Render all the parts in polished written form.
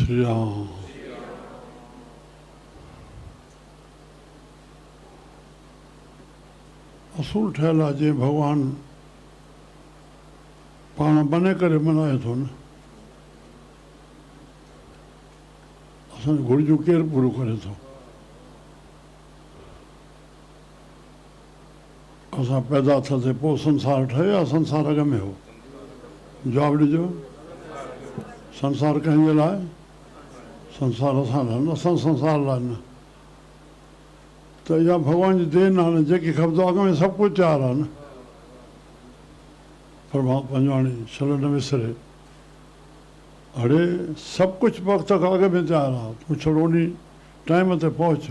श्री राम। असूल ठहियलु आहे जीअं भॻवानु पाण बने करे मनाए थो न, असांजी घुरिजूं केरु पूरो करे थो? असां पैदा थियासीं पोइ संसार ठहियो या संसार अॻ में हो? जवाबु ॾिजो। संसार कंहिंजे लाइ? संसार असां लाइ न, असां संसार लाइ न। त इहा भॻवान जी देन आहे न, जेकी खपंदो अॻ में सभु कुझु तयारु आहे न। परमात्मा पंहिंजो हाणे छल न विसरे, अड़े सभु कुझु वक़्त खां अॻ में तयारु आहे, तूं छड़ो उन टाइम ते पहुच।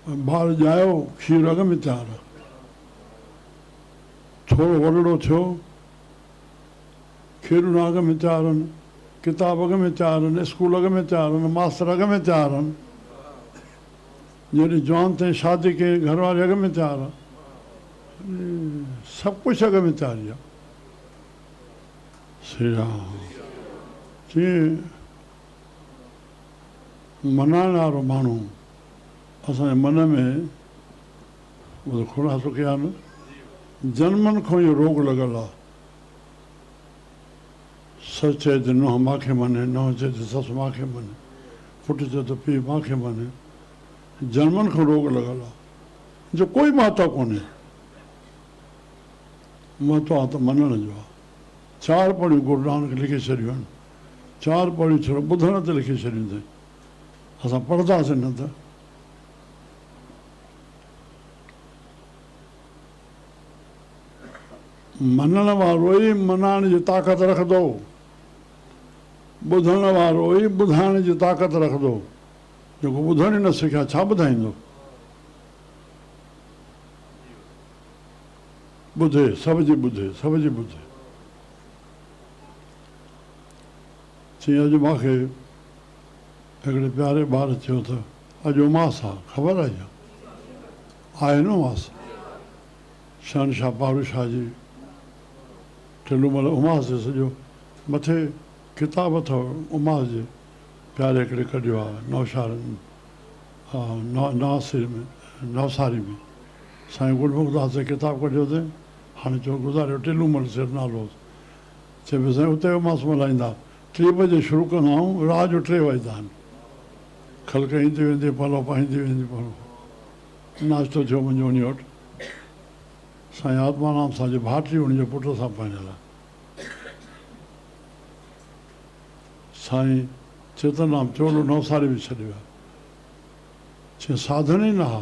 ॿारु ॼायो, खीरु अॻ में तयारु आहे, थोरो वॾड़ो थियो, खीरूं अॻ में तयारु आहिनि, किताब अॻ में तयारु आहिनि, स्कूल अॻ में तयारु आहिनि, मास्तर अॻ में तयारु आहिनि। जॾहिं जवान ताईं शादी कई, घरवारी अॻ में तयारु आहे, सभु कुझु अॻ में तयारी आहे। श्री राम। जीअं मनाइण वारो माण्हू असांजे मन में खुलासो कया न, जनमनि खां इहो रोग लॻल आहे। ससु चए त नुंहुं मूंखे मञे, नुंहुं चए त ससु मूंखे मञे, पुटु चए त पीउ मूंखे मञे। जनमनि खां रोग लॻल आहे, जो कोई महत्व कोन्हे। महत्व आहे त मञण जो आहे। 4 पढ़ियूं गुरु नानक लिखी छॾियूं आहिनि, 4 पढ़ियूं छड़ो ॿुधण ते लिखी छॾियूं अथई। असां पढ़ंदासीं न त। मञण वारो ई मनाइण जी ताक़त रखंदो, ॿुधण वारो ई ॿुधाइण जी ताक़त रखंदो। जेको ॿुधण ई न सिखिया छा ॿुधाईंदो? ॿुधे, सभ जी ॿुधे, सभ जी ॿुधे। चई अॼु मूंखे हिकिड़े प्यारे ॿार चयो त अॼु उमास आहे, ख़बर आहे इहा? आहे न उमास? शहनशाह पारूशाह जी टेलूमल उमास जे सॼो मथे किताब अथव उमास जे, प्यारे हिकिड़े कढियो आहे नौशारनि, हा नासिर में, नवसारी में। साईं गुलमुखदास जे किताब कढियो अथई, हाणे चयो गुज़ारियो टेलूमल सिर नालो। चए पियो साईं उते उमास मल्हाईंदा, 3 बजे शुरू कंदा आहियूं, राति जो 3 वॼंदा आहिनि। खलक ईंदी वेंदी, पलो पाईंदी वेंदी, पलो नाश्तो थियो मुंहिंजो उन वटि। साईं आत्माराम सां जो भाटी उनजे पुट सां पाइणियल आहे। साईं चेतनराम चोलो नवसारी बि छॾियो आहे। चई साधन ई न हा,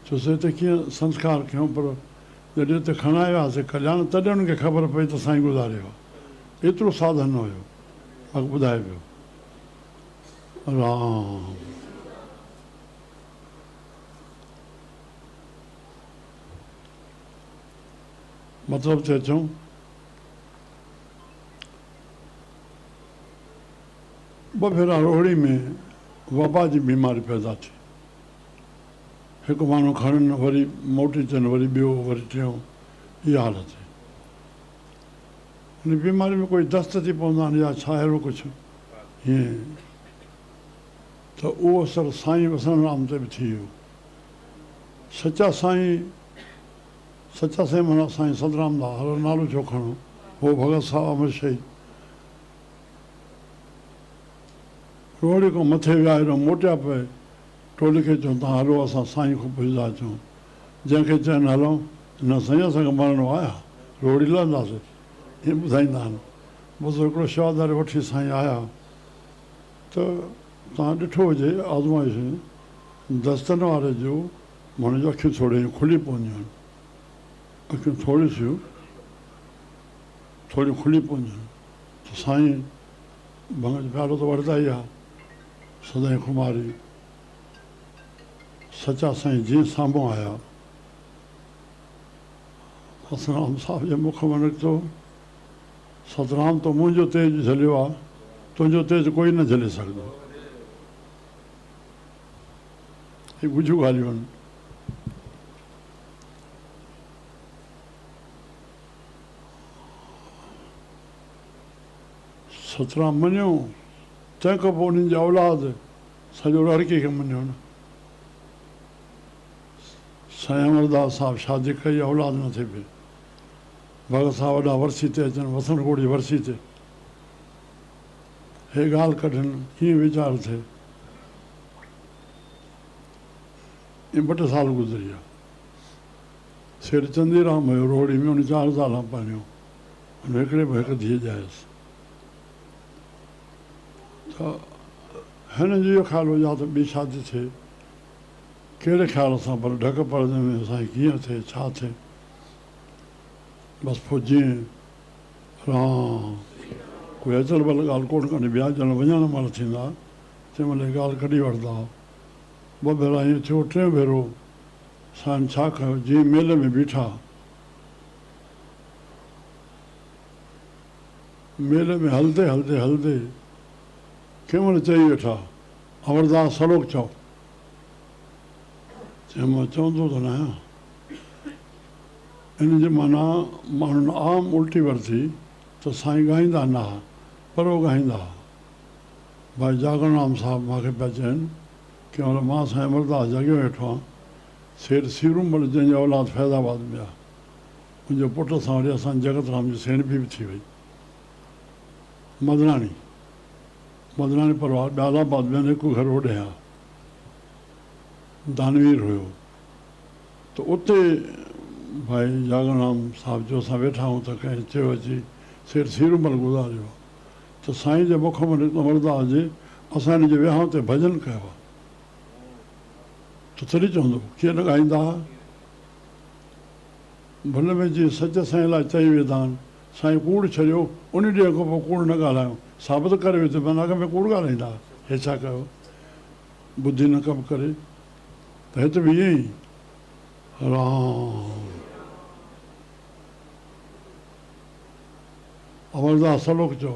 चयोसि हिते कीअं संस्कार कयूं, पर जॾहिं हिते खणाए वियासीं कल्याण, तॾहिं उनखे ख़बर पई त साईं गुज़ारियो आहे। एतिरो साधन न हुयो, मूंखे ॿुधाए पियो। राम। मतिलबु ते अचूं, ॿ भेरा रोहिड़ी में वबा जी बीमारी पैदा थी। हिकु माण्हू खणनि, वरी मोटी अचनि, वरी ॿियो, वरी टियों, इहा हालत आहे। हिन बीमारी में कोई दस्त थी पवंदा आहिनि या छा अहिड़ो कुझु हीअं, त उहो असरु साईं वसणराम ते बि थी वियो। सचा साईं माना साईं सतराम दा, हर नालो छो खणो, हो भगत साहब अमर शहीद। रोहिड़ी खां मथे विया, हेॾो मोटिया पए, टोली खे चऊं तव्हां हलो असां साईं खां पुछंदा अचूं। जंहिंखे चवनि हलूं, न साईं असांखे मरणो आहे, रोहिड़ी लहंदासीं, ईअं ॿुधाईंदा आहिनि। बसि हिकिड़ो शवादारी वठी साईं आया, त तव्हां ॾिठो हुजे आज़माइश, दस्तनि वारे जो माण्हू जूं अखियूं थोरी खुली पवंदियूं आहिनि, अखियूं थोरी सियूं थोरी खुली पवंदियूं आहिनि। त साईं भॻत प्यारो त वठंदा ई आहे, सदाईं खुमारी। सचा साईं जीअं साम्हूं आया, सतराम साहिब जे मुख में निकितो, सतराम तो मुंहिंजो तेज झलियो आहे, तुंहिंजो तेज कोई न झले सघंदो। हीअ ॿुझियूं ॻाल्हियूं आहिनि। सतराम मञियो, तंहिंखां पोइ उन्हनि जा औलाद सॼो लड़के खे मञियो न। साईं अमरदास साहिबु शादी कई, औलाद न थिए पई। भगत साहिब वॾा वर्सी ते अचनि, वसणकोट जी वर्सी ते हे ॻाल्हि कढनि, कीअं वीचारु थिए। इहे 2 टे साल गुज़री विया। सेठ चंदीराम हुयो रोहिड़ी में, उन 4 साल पहिरियों हुन हिकिड़े बि हिकु धीउ ॼायसि। त हिन जो इहो ख़्यालु हुओ या त ॿी शादी थिए, कहिड़े ख़्याल सां, पर ढक परदे में साईं कीअं थिए, छा थिए। बसि पोइ जीअं कोई अचल भल ॻाल्हि कोन कॾहिं ॿिया ॼण वञण महिल थींदा, तंहिं महिल ॻाल्हि कढी वठंदा हुआ। 2 भेरा ईअं थियो, 3 भेरो साईं छा कयो, जीअं मेले में बीठा, मेले में हलंदे हलंदे हलंदे कंहिं महिल चई वेठा, अमरदास सलोक चओ। चयो मां चवंदो त न आहियां। इन जी माना माण्हुनि आम उल्टी वरिती त साईं ॻाईंदा न हुआ, पर उहो ॻाईंदा हुआ। भाई जागरनाम साहिबु मूंखे पिया चवनि, कंहिं महिल मां साईं अमरदास जॻियो वेठो आहियां, सेठ सीरूमल जंहिंजी औलाद फैज़ाबाद में आहे, मुंहिंजो पुट सां वरी असांजी जगत राम जी सेणबी बि थी वई। मदनाणी परिवार, ॿियालाबाद में हिकु घर होॾे आहे, दानवीर हुयो। त उते भाई जागरनाम साहिब जो असां वेठा आहियूं त कंहिं चयो अची सेठ सीरूमल गुज़ारियो आहे, त साईं जे मुख में अमरदास जे असां हिन जे विहांउ ते भॼन कयो आहे। त तॾहिं चवंदो कीअं न ॻाईंदा हुआ। भुल में जीअं सच साईं लाइ चई वेंदा आहिनि, साईं कूड़ छॾियो, उन ॾींहं खां पोइ कूड़ न ॻाल्हायूं, साबित करे वियो त माना अॻ में कूड़ ॻाल्हाईंदा, हे छा कयो, बुद्धि न कमु करे। त हिते बि ईअं ई राम अमरदास सलोक चओ।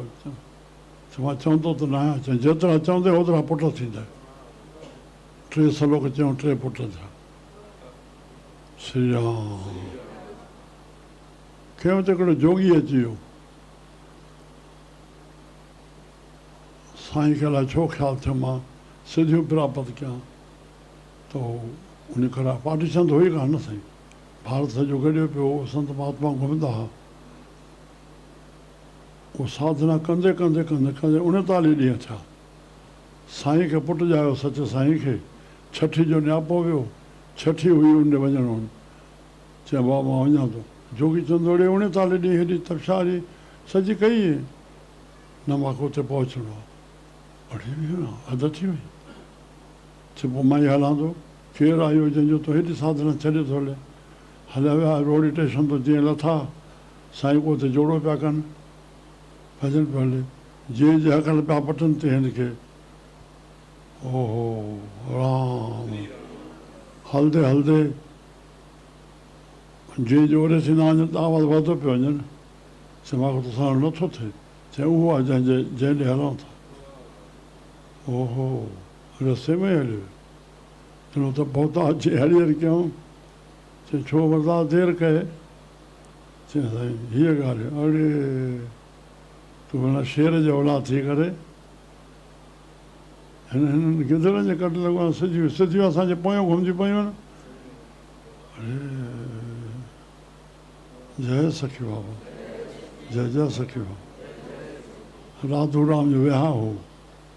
मां चवंदो त न आहियां। चई जेतिरा चवंदे ओतिरा पुट थींदा। 3 सलोक चयूं, 3 पुट थिया। श्री राम। कंहिं वटि हिकिड़ो जोगी अची वियो, साईं खे अलाए छो ख़्यालु थियो मां सिधियूं प्राप्त कयां, त उन खरा पार्टीशन त हुई कान न साईं, भारत सॼो गॾियो पियो, संत महात्मा घुमंदा हुआ। उहो साधना कंदे कंदे कंदे कंदे 39 ॾींहं थिया। साईं खे पुटु ॼायो, सच साईं खे। छठी जो नियापो वियो, छठी हुई उन वञिणो। चयो बाबा मां वञा थो। जोगी चवंदो अड़े 39 ॾींहं हेॾी तपशारी सॼी कई, न मूंखे उते पहुचणो आहे। अड़े हद थी वई। चयो पोइ मां ई हलां थो। केरु आयो जंहिंजो तूं हेॾी साधना छॾे थो हले। हलिया विया रोड स्टेशन तो जीअं लथा, साईं को हुते जोड़ो पिया कनि, भॼन पियो हले। जीअं जे हकल पिया पटनि ते हिनखे, ओहो राम। हलंदे हलंदे जीअं जोड़े थींदा वञनि त आवाज़ु वधंदो पियो वञे। चयो मूंखे त साण नथो थिए। चयो उहो आहे जंहिं ॾे हलूं था। ओहो रस्ते में हलियो। चलो त पहुता, अची हरी हरी कयूं। चयो छो अमरदास देरि कए। चयो साईं हीअ ॻाल्हि, अड़े तूं माना शेर जो औलाद थी करे हिननि गिदड़नि जे कट लॻो आहे। सिधियूं असांजे पोयां घुमिजी पयूं आहिनि। अड़े जय सखी बाबा, जय जय सखी बाबा। राधूराम जो विहांउ हो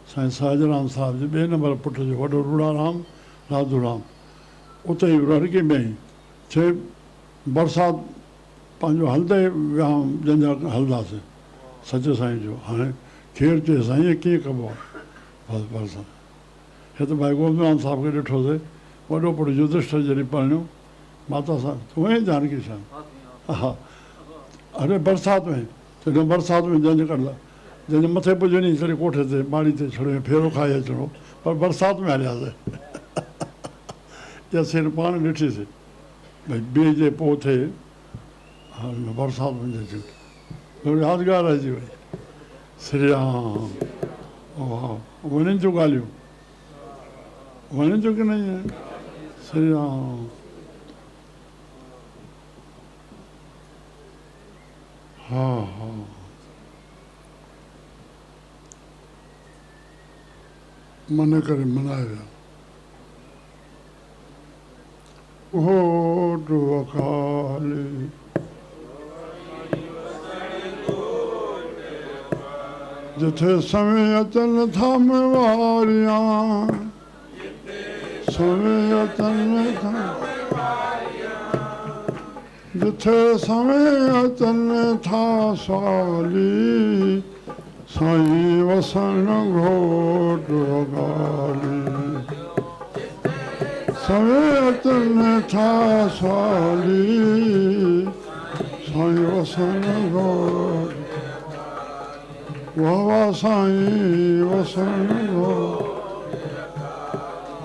साईं साजराम साहिब जे 2 नंबर पुट जो, वॾो रूड़ाराम, राधूराम। उते ई रड़के में ई चए बरसाति पंहिंजो हलंदे विहांउ जंहिंजा हलंदासीं सच साईं जो। हाणे केरु चए साईं कीअं कबो आहे। बसि बरसाति हिते भाई गोविंदराम साहिब खे ॾिठोसीं, वॾो पुटु युधिष्ठिर जॾहिं परिणियो, माता साहिब तूं ऐं जानकी साहिब। हा अरे बरसाति में, चयो बरसाति में जंहिंजे मथे पुॼणी चढ़ी कोठे ते माड़ी ते छड़े फेरो खाई अचिणो, पर बरसाति में हलियासीं। इहा सीन पाण ॾिठीसीं भई ॿिए जे पोइ थिए, हा बरसाति में अची यादगार अची वई। श्री राम। वाह वञनि थियूं ॻाल्हियूं, वञनि थियूं की न। श्री राम। हा हा मने करे मनाए विया घोट अकाली जिथे समय अचन था वारियां समय अचन था जिथे समय अचन था साली साईं वसन घोट अकाली समय अचन था साली साईं वसन घोट वाह साईं वसन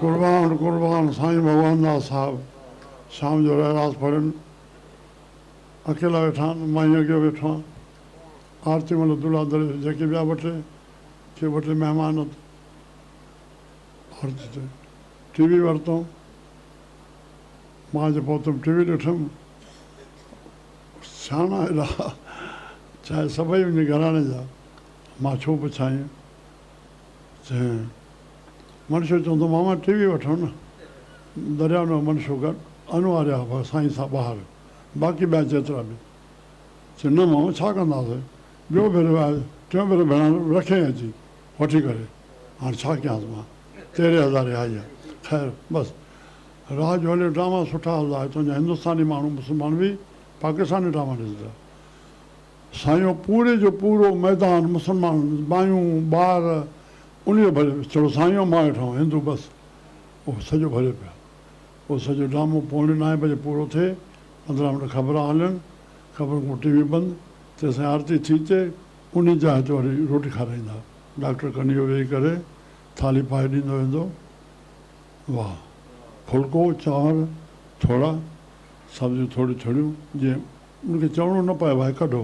कुर्बान कुर्बान साईं भगवान दास साहब शाम जो रहरास पढ़नि अकेला वेठा आहिनि मां ई अॻियो वेठो आहियां आरती महिल दुला दर जेके ॿिया ॿ टे महिमान आरती ते टीवी वरितऊं मां जो पहुतमि टीवी ॾिठुमि सियाणा हेॾा चाहे सभई उन घराणे जा मां छो पुछाईं चई मनुष्य चवंदो मामा टीवी वठो न दरिया न मनुष्य गॾु अनुवारिया हुआ साईं सां ॿाहिरि बाक़ी ॿिया जेतिरा बि चई न मामा छा कंदासीं ॿियो भेरो आहे टियों भेरो भेण रखे अची वठी करे हाणे छा कयांसि मां 13,000 आई आहे ख़ैर बसि राह जो हले ड्रामा सुठा हलंदा तुंहिंजा हिंदुस्तानी माण्हू मुस्लमान बि पाकिस्तानी ड्रामा ॾिसंदा साईं पूरे जो पूरो मैदान मुस्लमान बायूं ॿार उन जो भरे चलो साईं मां वेठो हिंदू बसि उहो सॼो भरे पिया उहो सॼो ड्रामो 8:45 बजे पूरो थिए 15 मिंट ख़बरां हलनि ख़बर को टीवी बंदि तेसिताईं आरती थी अचे उन जाइ ते वरी रोटी खाराईंदा डॉक्टर कनियो वेही करे थाली पाए ॾींदो वेंदो वाह फुल्को चांवर थोरा सब्जियूं थोरियूं थोरियूं जीअं उनखे चवणो न पए भाई कढो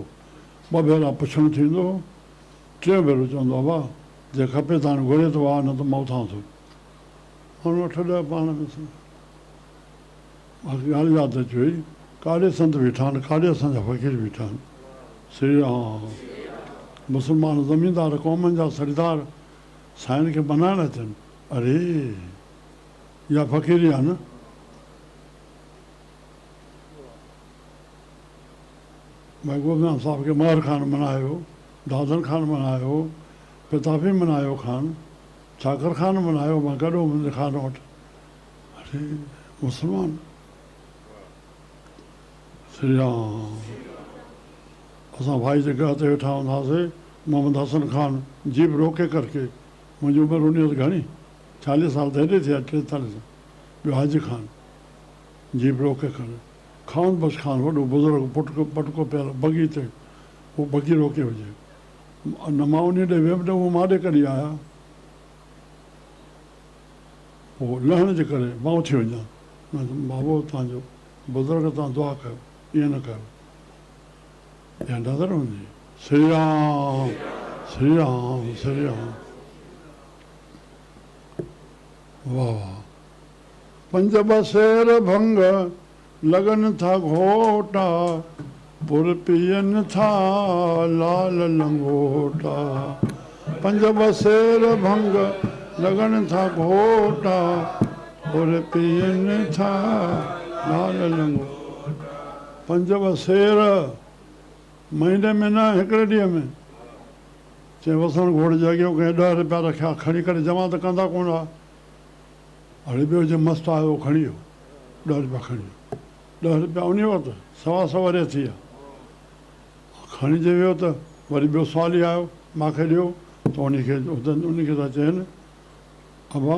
2 भेरा पुछणु थींदो 3 भेरो चवंदो आहे वाह जे खपे त हाणे घुरे थो वाह न त मां उथां थो हाणे 8-10 पाण में बाक़ी ॻाल्हि यादि अची वई काॾे संत बीठा आहिनि काॾे असांजा फ़क़ीर बीठा आहिनि श्री राम मुस्लमान ज़मीनदार क़ौमनि जा सरदार साईं खे मनाइण अचनि अरे इहा फ़क़ीरी आहे न महबूब साहब खे महर ख़ान मनायो दादन ख़ान मनायो प्रतापी मनायो ख़ान चाकर ख़ान मनायो मां गॾो मुंहिंजे ख़ान वटि अरे मुस्लमान श्री राम असां भाई जे घर ते वेठा हूंदासीं मोहम्मद हसन ख़ान जीप रोके करके मुंहिंजी उमिरि उन वटि घणी 40 साल त हेॾे थिया 43 साल ॿियो हाजी ख़ान जीप रोके करे खान बख़्श ख़ान वॾो बुज़ुर्ग पटको पियल बगी ते उहो बगी रोके हुजे न मां उन ॾे वियुमि न उहो मां ॾे कॾहिं आया पोइ लहण जे करे मां उथी वञा बाबो तव्हांजो बुज़ुर्ग तव्हां दुआ कयो ईअं न कयो इहा नज़र हूंदी श्री राम श्री राम श्री राम वाह वाह 5 बसेर भंग लगन था घोटा पुर पियनि था लाल लंगोटा 5 बसेर भंग लगन था घोटा पुर पियनि था लाल लंगोटा 5 बसेर महीने में न हिकिड़े ॾींहं में चई वसण घोड़ जॻियो कंहिं 10 रुपया रखिया खणी करे जमा त कंदा कोन हुआ हाणे ॿियो जे मस्तु आयो खणी वियो 10 रुपया खणी वियो 10 रुपया उन वटि 1.25 वरे थी विया खणी जे वियो त वरी ॿियो सुवाल ई आयो मूंखे ॾियो त उनखे था चवनि अबा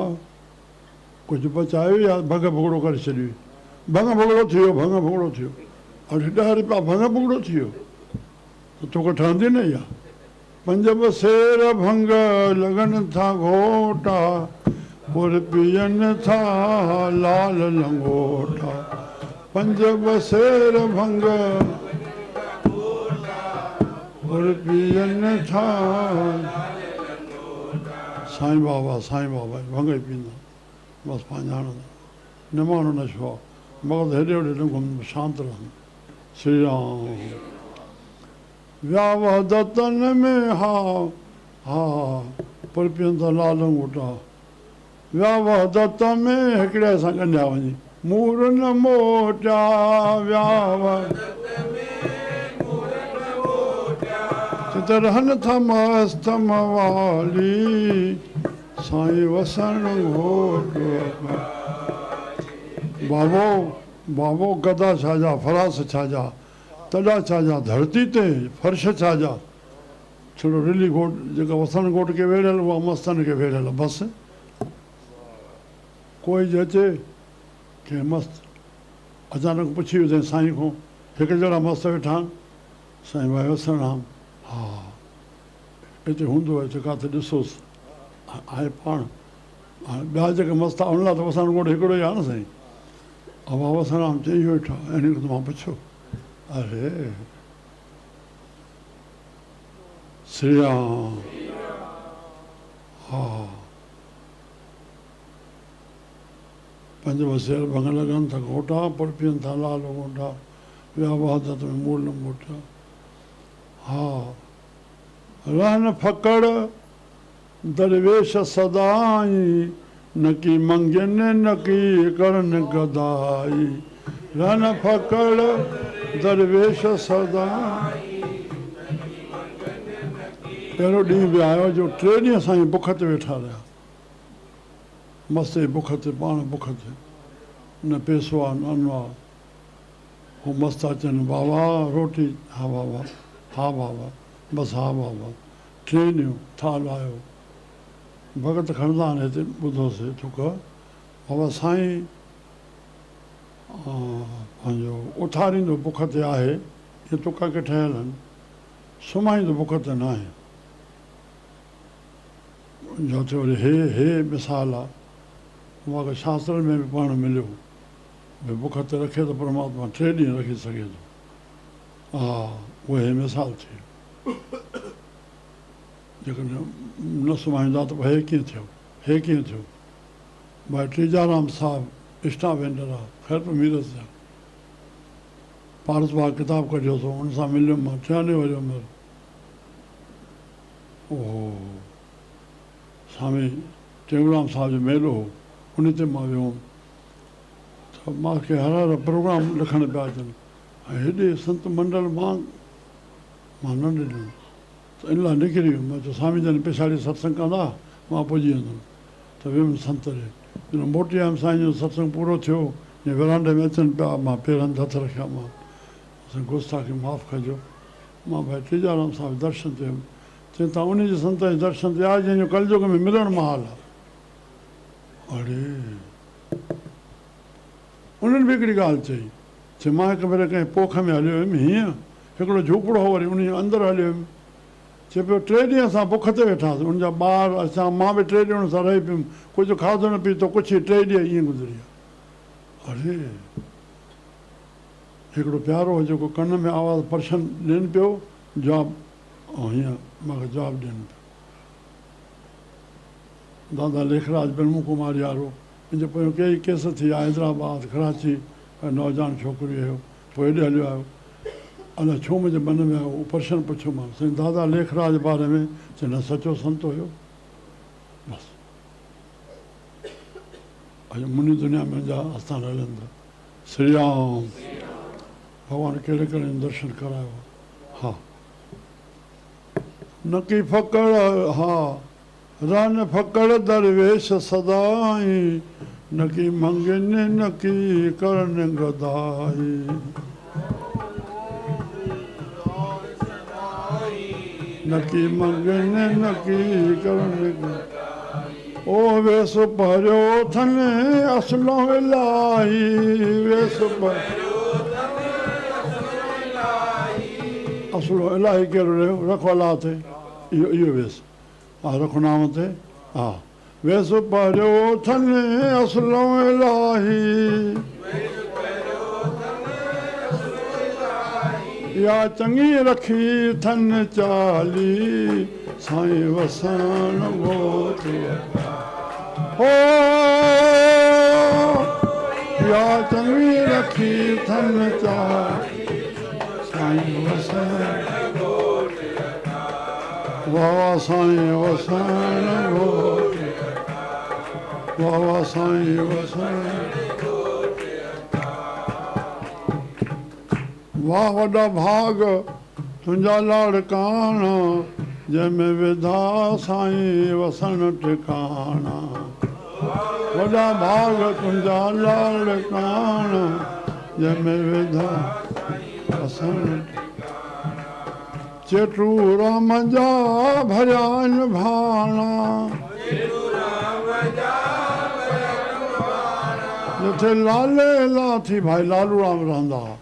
कुझु बचायो या भॻ भुॻड़ो करे छॾियो भॻ भुॻड़ो थी वियो भॻ भुॻड़ो थी वियो अॼु 10 रुपया भॻ भुॻड़ो थी वियो त तोखे ठहंदी न इहा 5 बसेर भंग लगन था घोटा पुर पियनि था लाल लंगोटा 5 बसेर भंग पुर पियनि था साईं बाबा भंग ई पींदा बसि पंहिंजा हणंदा निमाणो न छो आहे मगरि हेॾे होॾे न घुमंदो शांति रहंदो श्री राम व्यावदतन में हा हा पुर पियनि था लाल लंगोटा विया वहदत में हिकिड़े सां ॻंढिया वञी मूर न मोटिया विया चित रहनि था मस्त मवाली साईं वसण घोट बाबो बाबो गदा छाजा फरास छाजा तॾा छाजा धरती ते फर्श छाजा छड़ो रिली घोट जेका वसण घोट खे वेड़ियल उहा मस्तन खे वेड़ियल बसि कोई जे अचे के मस्त अचानक पुछी वियो साईं खां हिकु जहिड़ा मस्त वेठा आहिनि साईं भाई वसण आम हा हिते हूंदो आहे जेका त ॾिसोसि आहे पाण हाणे ॿिया जेके मस्त आहे उन लाइ त वसण घोट हिकिड़ो ई आहे न साईं अवा वसण आम चई वेठा इन खां त मां पुछो अरे श्री राम हा पंज वसेर भंग लॻनि था घोटा पर पीअनि था लाल घोटा विया वहदत में मूल न मोटा हा रहन फकड़ दरवेश सदाई न की मंगन न की करण गदाई रहन फकड़ दरवेश सदाई पहिरियों ॾींहुं बि आयो जो 3 ॾींहं साईं बुख ते वेठा रहिया मस्त बुख ते पाण बुख ते न पैसो आहे न अन्न आहे हू मस्तु अचनि बाबा रोटी हा बाबा हा बाबा बसि हा बाबा 3 ॾींहं थाल आयो भॻत खणंदा आहिनि हिते ॿुधोसीं तुक बाबा साईं पंहिंजो उथारींदो बुख ते आहे इहे तुक के ठहियल आहिनि सुम्हाईंदो बुख ते न आहे जो चयो वरी हे मिसाल आहे मूंखे शास्त्र में बि पढ़णु मिलियो भई बुख ते रखे त परमात्मा 3 ॾींहं रखी सघे थो हा उहे हे मिसाल थी जेकॾहिं न सुम्हाईंदा त हे कीअं थियो भाई टीजाराम साहिबु स्टा वेंडर आहे ख़ैर मीरत जा पारस बाग किताबु कढियो अथऊं हुन सां मिलियुमि मां 93 वरी उमिरि ओहो स्वामी टेऊराम साहिब जो मेलो हो उन ते मां वियो हुउमि त मूंखे हर प्रोग्राम लिखण पिया अचनि ऐं हेॾे संत मंडल मां न ॾिनो त इन लाइ निकिरी वियुमि मां चयो स्वामी जन पिछाड़ी सत्संग कंदा मां पुॼी वेंदुमि त वियुमि संत ॾे जॾहिं मोटी आयुमि साईं जो सत्संग पूरो थियो जीअं विरांडे में अचनि पिया मां पेरनि ते हथ रखिया मां गुस्ताखी माफ़ु कजो मां भाई टीजाराम साहिब दर्शन ते वियुमि चई तव्हां उन जे संत जे दर्शन ते आहे जंहिंजो कलयुग में मिलणु महाल आहे अड़े उन्हनि बि हिकिड़ी ॻाल्हि चई मां हिकु भेरे कंहिं पोख में हलियो हुयुमि हीअं हिकिड़ो झोपड़ो हो वरी उन जे अंदरि हलियो हुयुमि चए पियो 3 ॾींहं असां बुख ते वेठासीं उनजा ॿार असां मां बि 3 ॾींहं सां रही पियुमि कुझु खाधो न पीतो कुझु 3 ॾींहं ईअं गुज़री विया अरे हिकिड़ो प्यारो हो जेको कन में आवाज़ु परशन ॾियनि पियो जवाबु ऐं हीअं मूंखे जवाबु ॾियनि पियो दादा लेखराज ब्रह्म कुमारी वारो मुंहिंजो पहिरियों कई केस थी आहे हैदराबाद कराची नौजवान छोकिरी हुयो पोइ हेॾे हलियो आयो अलाए छो मुंहिंजे मन में आयो प्रशन पुछियोमांसि साईं दादा लेखराज बारे में चए न सचो संत हुयो बसि अॼु मुनी दुनिया में मुंहिंजा आस्थान हलनि था श्री राम भॻवानु कहिड़े कहिड़े दर्शन करायो हा न की फकड़ हा रन फकड़ दरवेश सदाई न की मंगन न की करण गदाई न की मंगन न की करण ओ वेस भरियो थने असलो इलाही वेस असलो इलाही कहिड़ो रहियो रखवाला ते इहो वेस हा रखनाम ते हा वेस भरियो थने असलो इलाही या चङी रखी थन चाली साईं वसण घोट हो या चङी रखी थन चाली साईं वसण वाह साईं वसण घोट वाह वाह साईं वसण वाह वॾा भाग तुंहिंजा लाड़काणा जंहिंमें विधा साईं वसण टिकाणा वॾा भाग तुंहिंजा लाड़काणा जंहिंमें विधा वसण चेटू राम जा भरिया आहिनि भाणा जिथे लाले लाथी भाई लालू राम रहंदा हुआ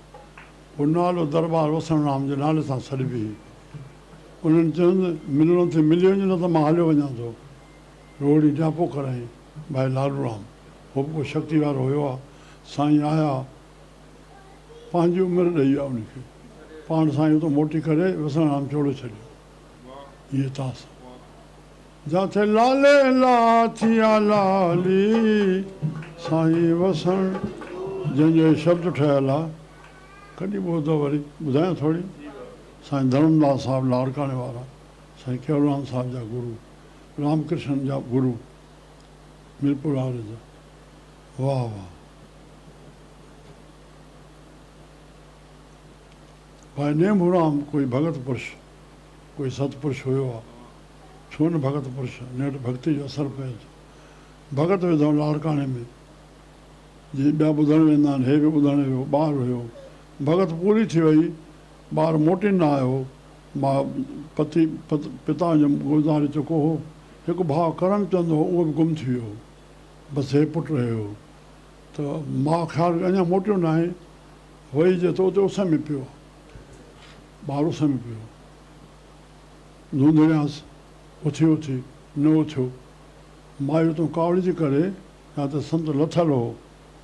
उहो नालो दरबार वसण राम जे नाले सां सॾिबी उन्हनि चवंद मिलणो थी मिली वञे न त मां हलियो वञा थो रोड़ी ॾियापो कराई भाई लालू राम उहो बि को शक्ति वारो हुयो आहे साईं आया पंहिंजी उमिरि ॾेई विया उनखे पाण साईं उतां मोटी करे वसण राम चोड़ो छॾियो इहे तास जिथे लाले लाथी लाली साईं वसण जंहिंजो शब्द ठहियलु आहे कॾहिं ॿुधो वरी ॿुधायां थोरी साईं धर्मदास साहिबु लाड़काणे वारा साईं केवलराम साहिब जा गुरू रामकृष्ण जा गुरू मिरपुर वारे जा वाह वाह भाई नेमूराम कोई भगत पुरुष कोई सतपुरुष हुयो आहे छो न भगत पुरुष नेठि भक्ति जो असरु पए थो भगत विधो लाड़काणे में जीअं ॿिया ॿुधणु वेंदा आहिनि हे बि ॿुधणु वियो ॿारु हुयो भगत पूरी थी वई ॿारु मोटी न आयो मां पिता जो गुज़ारे चुको हो हिकु भाउ करमचंद हो उहो बि गुम थी वियो बसि हे पुटु रहियो त मां ख़्यालु अञा मोटियो न आहे वई जे त उते उस में पियो ॿारु उस में पियो धूंधड़ियांसि उथी न उथियो माई उतां कावड़ी थी करे या त संत लथल हो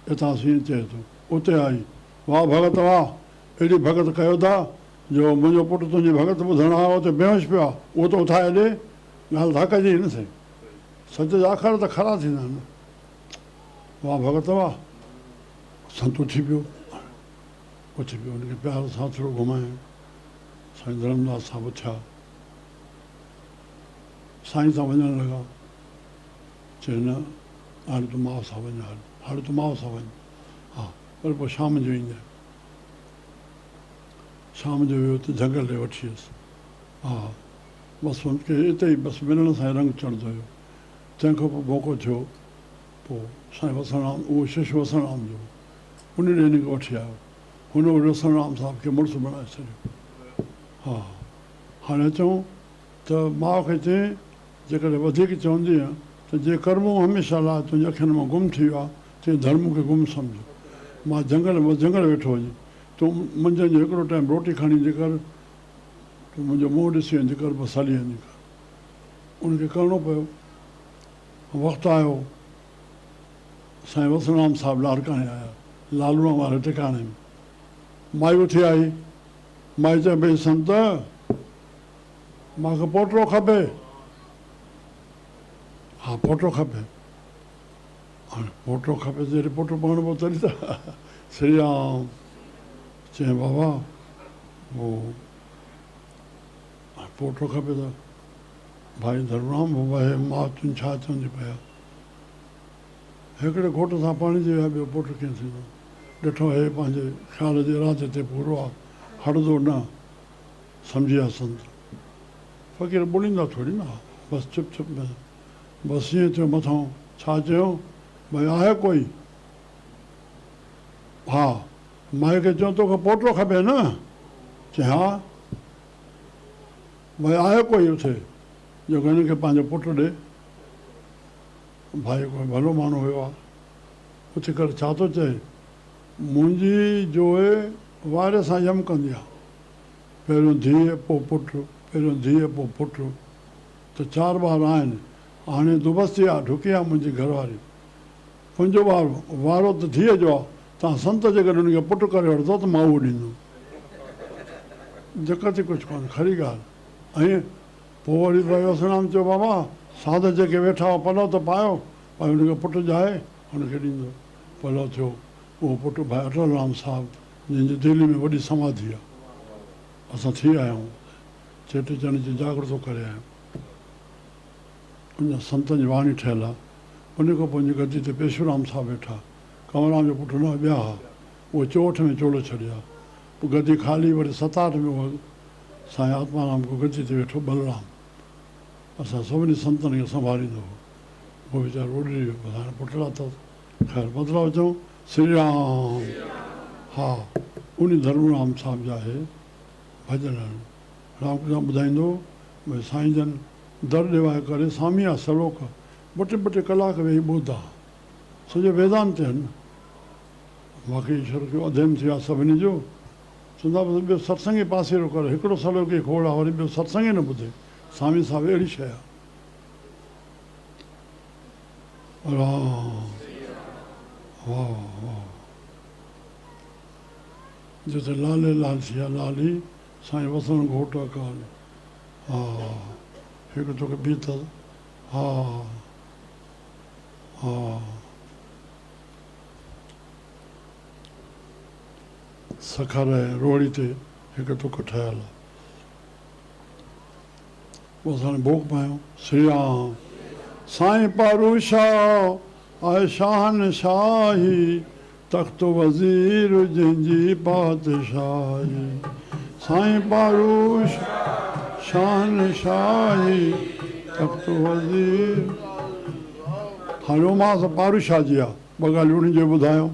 हितां सीन चए थो उते आई वाह भगत वाह एॾी भगत कयो था जो मुंहिंजो पुटु तुंहिंजी भगत ॿुधणु आयो उते बेहोश पियो आहे उहो त उथाए ॾे ॻाल्हि धकजी न थिए सच जा अखर त खरा थींदा आहिनि वाह भगत वाह संत उथी पियो हुनखे प्यार सां थोरो घुमाए साईं धर्मदास साहिबु थिया साईं सां वञणु लॻा चए न हाणे तूं माउ सां वञ हाणे तूं माउ सां वञ हा वरी पोइ शाम जो ईंदे शाम जो वियो त झंगल ॾे वठी वियुसि हा बसि हुनखे हिते ई बसि मिलण सां रंग चढ़ंदो हुयो तंहिंखां पोइ मौक़ो थियो पोइ साईं वसणराम उहो शिष्य वसणराम जो उन ॾे हिनखे वठी आयो हुन वटि वसणराम साहिब खे मुड़ुसु बणाए छॾियो हा हाणे अचूं त माउ खे चई जेकॾहिं वधीक चवंदी आहे त जे कर्मो हमेशह लाइ तुंहिंजे अखियुनि मां गुम थी वियो आहे ते धर्म खे गुम सम्झो मां झंगल वेठो हुजे तूं मंझंदि जो हिकिड़ो टाइम रोटी खणी ईंदी कर तूं मुंहिंजो मुंहुं ॾिसी वेंदी कर बसि हली वेंदी कर उनखे करिणो पियो वक़्तु आयो साईं वसणराम साहिबु लाड़काणे आया लालूराम वारे टिकाणे में माई उथी आई माई चए भई संत मूंखे पोटो खपे हा पोटो खपे हाणे पोटो खपे जॾहिं पोटो पाण पोइ तॾहिं त श्री राम चई बाबा उहो पोटो खपे त भाई धर्मराम बाबा हे मां तूं छा चवंदी पिया हिकिड़े घोट सां पाणी जी विया ॿियो पुटु कीअं थींदो ॾिठो हे पंहिंजे ख़्याल जे इरादे ते पूरो आहे हड़ंदो न सम्झी विया संत फ़क़ीर ॿोलींदा थोरी न बसि चुप में बसि ईअं थियो मथां छा चयो भई आहे कोई हा माई खे चयो तोखे पोटो खपे न चए हा भई आहे कोई उते जेको हिनखे पंहिंजो पुटु ॾे भाई कोई भलो माण्हू हुयो आहे उथी करे छा थो चए मुंहिंजी जोए वारे सां यम कंदी आहे पहिरियों धीउ पोइ पुटु पहिरियों धीउ पोइ पुटु त 4 ॿार आहिनि हाणे दुबस्ती आहे ढुकी आहे मुंहिंजी घरवारी मुंहिंजो वारो त धीअ जो आहे तव्हां संत जेकॾहिं हुनखे पुटु करे वठंदो त मां उहो ॾींदुमि दिक़त ई कुझु कोन्हे खरी ॻाल्हि ऐं पोइ वरी भाई वसणराम चयो बाबा साध जेके वेठा हुआ पलव त पायो भाई हुनखे पुटु ॼाए हुनखे ॾींदो पलव थियो उहो पुटु भाई अटल राम साहिबु जंहिंजी दिल्ली में वॾी समाधि आहे असां थी आया आहियूं चेटीचंड जी जागरतो करे आया आहियूं उन संतनि जी वाणी ठहियलु आहे उन खां पोइ गद्दी ते पेशूराम साहब वेठा, कंवरराम जो पुटु न ॿिया हुआ, उहो 64 में चोलो छॾिया, पोइ गद्दी ख़ाली वरी 67 में उहो साईं आत्माराम को गद्दी ते वेठो बलराम, असां सभिनी संतनि खे संभालींदो हो, उहो वीचारो उॾरी वियो, हाणे पुटड़ा अथसि, ख़ैर बदिलाव चऊं श्री राम। हा, उन धर्मराम साहिब जा आहे भॼन, रामकृष्ण ॿुधाईंदो भई साईं जन दर ॾेवाए करे सामी आहे सलोक, ॿ टे कलाक वेही ॿुधा, सॼो वेदांत आहिनि, बाक़ी ईश्वर खे अध्ययन थी वियो आहे सभिनी जो, चवंदा ॿियो सत्संग जे पासे रो करे, हिकिड़ो सलोक खे खोड़ आहे, वरी ॿियो सत्संग ई न ॿुधे, स्वामी साहिब अहिड़ी शइ आहे। राम वाह वाह, जिते लाले लाल थी विया लाली साईं वसण घोट काल, हा हिकु तोखे बीठल, हा हा सखर ऐं रोड़ी ते हिकु तुक ठहियल आहे, पोइ असां भोग पायूं श्री राम। साईं पारूशा आहे शाहन शाही, तख़्त वज़ीर जंहिंजी बादशाही, साईं पारूश शाहन शाही तख़्त वज़ीर। हाणे मां पारूशाह जी आहे, ॿ ॻाल्हियूं उन्हनि जो ॿुधायो।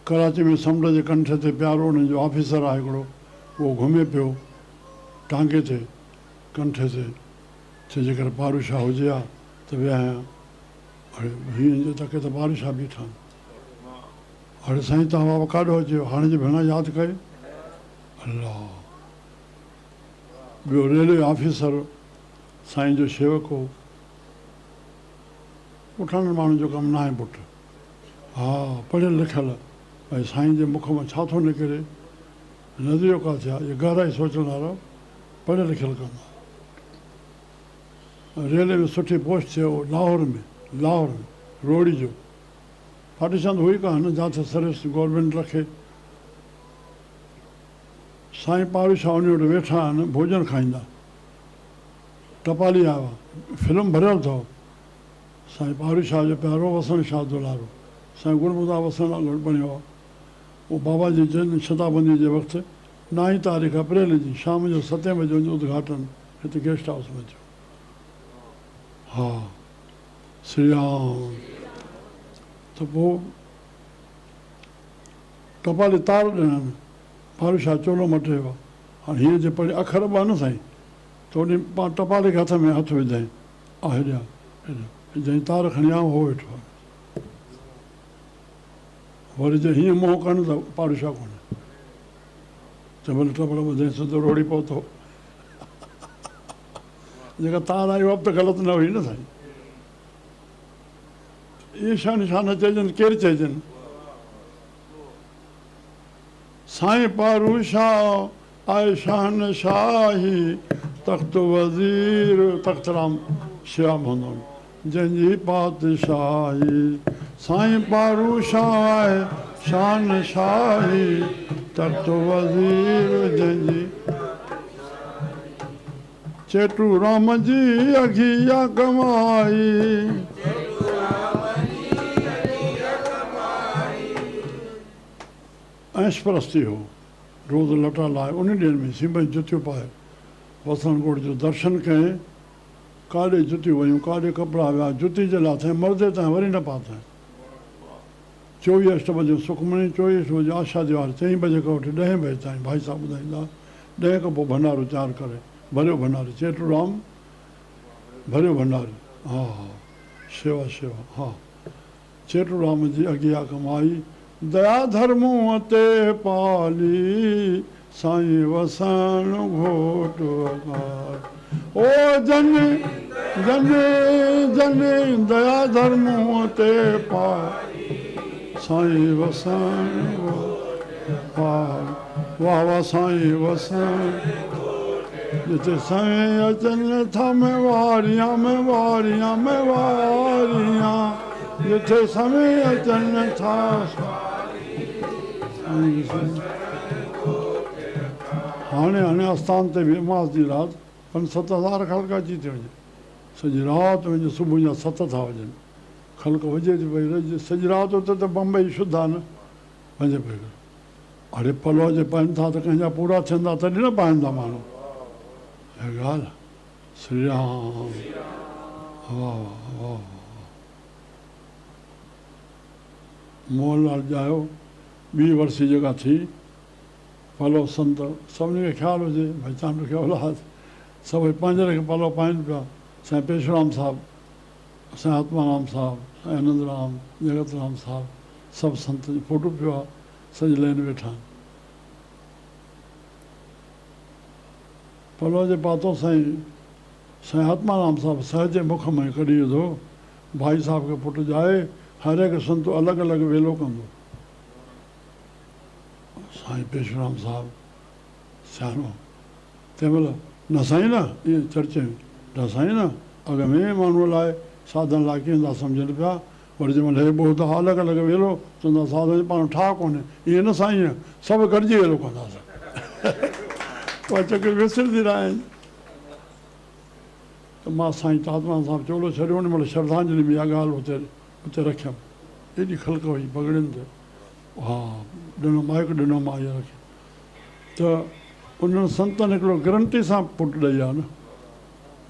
कराची में समुंड जे कंठ ते प्यारो उन्हनि जो ऑफिसर आहे हिकिड़ो, उहो घुमे पियो टांगे ते कंठ ते, चए जेकर पारूशाह हुजे हा त विहायां, हाणे हीअं जो तके त पारूशाह बीठा आहिनि, हाणे साईं तव्हां बाबा काॾो अचो, हाणे जे भेण यादि कयो, अलाह। ॿियो रेलवे ऑफिसर साईं जो शेवक हो, पुठनि माण्हुनि जो कमु न आहे पुटु, हा पढ़ियल लिखियल, भई साईं जे मुख मां छा थो निकिरे, नज़रियो किथे आहे, इहे गहराई सोचण वारा पढ़ियल लिखियल कंदा। रेलवे में सुठी पोस्ट थियो लाहौर में रोड़ी जो, फाटीचंद हुई कान जिते सर्विस गवर्नमेंट रखे। साईं पारूशाह उन वटि वेठा आहिनि, भोजन खाईंदा, टपाली आया हुआ, फिल्म भरियल अथव, साईं पारूशाह जो प्यारो वसण शाह दुलारो, साईं गुरमुदा वसण गॾु बणियो आहे। उहो बाबा जी जन शताबंदी जे वक़्तु 9 तारीख़ अप्रैल जी शाम जो 7 बजे जो उद्घाटन हिते गेस्ट हाउस में थियो। हा श्री राम। त पोइ टपाली तार ॾिननि, पारूशाह चोलो मटियो आहे, हाणे हीअं जे पढ़ी अखर ॿ न साईं, त उन टपाली खे हथ में हथु विधाईं, आहे हेॾा जंहिं तार खणी आयो हो वेठो आहे, वरी जे हीअं मोह कनि त पारूशाह कोन्हे, त भले टपड़ ॿुधाईं सिधो रोड़ी पहुतो, जेका तार आई उहा बि त ग़लति न हुई न साईं, इहे शा निशान चइजनि, केरु चइजनि। साईं पारूशाह आहे शाहन शाही, तख़्त वज़ीर तख़्तराम श्याम हूंदो जंहिंजी बादशाही, साईं पारूशाह आहे शान शाही, तख़्त वज़ीर जंहिंजी। चेटू राम जी अघिया कमाई, ऐश परस्ती हो, रोज़ लटा लाए उन ॾींहंनि में सिंभ जुतियूं पाए वसणकोट जो दर्शन कयईं, काॾे जुतियूं वयूं, काॾे कपिड़ा विया, जुती जे लाइ थिए मर्दे ताईं वरी न पातईं। 24 अष्टबजे सुखमणी, 24 बजे आशा दीवार, 3 बजे खां वठी 10 बजे ताईं भाई साहब ॿुधाईंदा, 10 खां पोइ भंडारो तयारु करे भरियो भंडारो, चेटूराम भरियो भंडारो, हा हा शेवा शेवा, हा चेटूराम जी अॻियां कमाई, दया धर्मूं ते पाली, साईं वसण घोट अकाल। ओ जन जन जन दया धर्मूं ते पाली, साईं वसण घोट अकाल। वाह वाह साईं वसण, जिते साईं अचनि था में वारियां में वारियां में वारियां, जिथे समय अचनि था। हाणे आस्थान ते बि उमास जी राति 5-7 हज़ार ख़ल्क अची थी वञे, सॼी राति वञी सुबुह जा 7 था वॼनि, ख़ल्क़ वॼे थी पई रहिजी सॼी राति उते त बम्बई शुद्ध आहे न, वञे पई। अड़े पलव जे पाइनि था त कंहिंजा पूरा थींदा तॾहिं न पाइनि था माण्हू, इहा ॻाल्हि आहे। श्री राम, वाह वाह। मोहनलाल ॼायो, ॿी वर्सी जेका थी, पलव संत सभिनी खे ख़्यालु हुजे भई चांड खे औलाद सभई पंहिंजे खे पलव पाइनि पिया। साईं पेशराम साहिबु, साईं आत्माराम साहिबु, साईं आनंदराम, जगतराम साहिबु, सभु संत जी फोटो पियो आहे, सॼी लाइन वेठा आहिनि। पलव जे पातो साईं आत्माराम साहिबु सहज जे मुख में कढी विधो, भाई साहिब खे पुटु ॼाए, हर हिकु संत अलॻि अलॻि वेलो कंदो। साईं पेशराम साहिबु सियाणो तंहिं महिल न साईं न इहे चर्चायूं न साईं न अॻ में माण्हूअ लाइ साधन लाइ कीअं था सम्झनि पिया, वरी जंहिं महिल हे ॿुधंदा अलॻि अलॻि वेलो चवंदा साधन पाण ठाह कोन्हे, ईअं न साईं सभु गॾिजी वेलो कंदासीं। उहा चकर विसरंदी रहिया। त मां साईं आत्माराम साहिबु चोलो छॾियो, उन महिल श्रद्धांजलि में इहा ॻाल्हि उते रखियमि। एॾी ख़ल्क़ हुई पगड़ियुनि ते, हा ॾिनो माइक ॾिनो मां इहा रखी। त उन्हनि संतनि हिकिड़ो गारंटी सां पुटु ॾेई आहे न,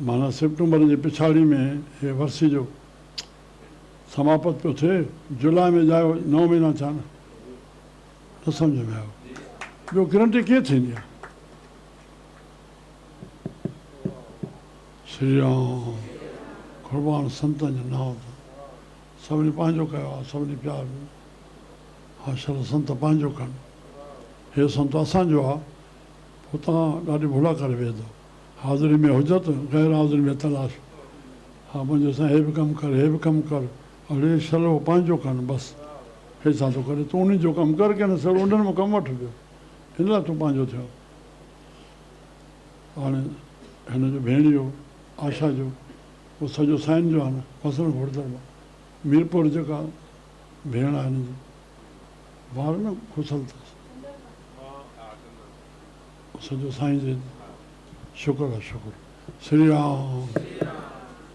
माना सेप्टेंबर जे पिछाड़ी में हे वर्सी जो समापत पियो थिए, जुलाई में ॼायो 9 महीना थिया न सम्झ में आयो। ॿियो गारंटी कीअं थींदी आहे? श्री राम, कुर्बान संतनि जो नाम त सभिनी पंहिंजो कयो आहे, सभिनी प्यार में। हा शल संत पंहिंजो कनि, हे संत असांजो आहे, पोइ तव्हां ॾाढी भुला करे वेंदो। हाज़िरी में हुजत, गैर हाज़िरी में तलाश। हा मुंहिंजो साईं हे बि कमु कर, हे बि कमु कर, अड़े शलो पंहिंजो कनि बसि, हे छा थो करे, तूं उन्हनि जो कमु कर के न सर उन्हनि मां कमु वठि पियो, हिन लाइ तूं पंहिंजो थियो। हाणे हिन जो भेणियो आशा जो उहो सॼो साईं जो आहे न, फसल घुरदड़ मीरपुर जेका भेण आहे हिन जी ॿार न खुसल अथसि, सॼो साईं जे शुक्र आहे शुक्र। श्री राम।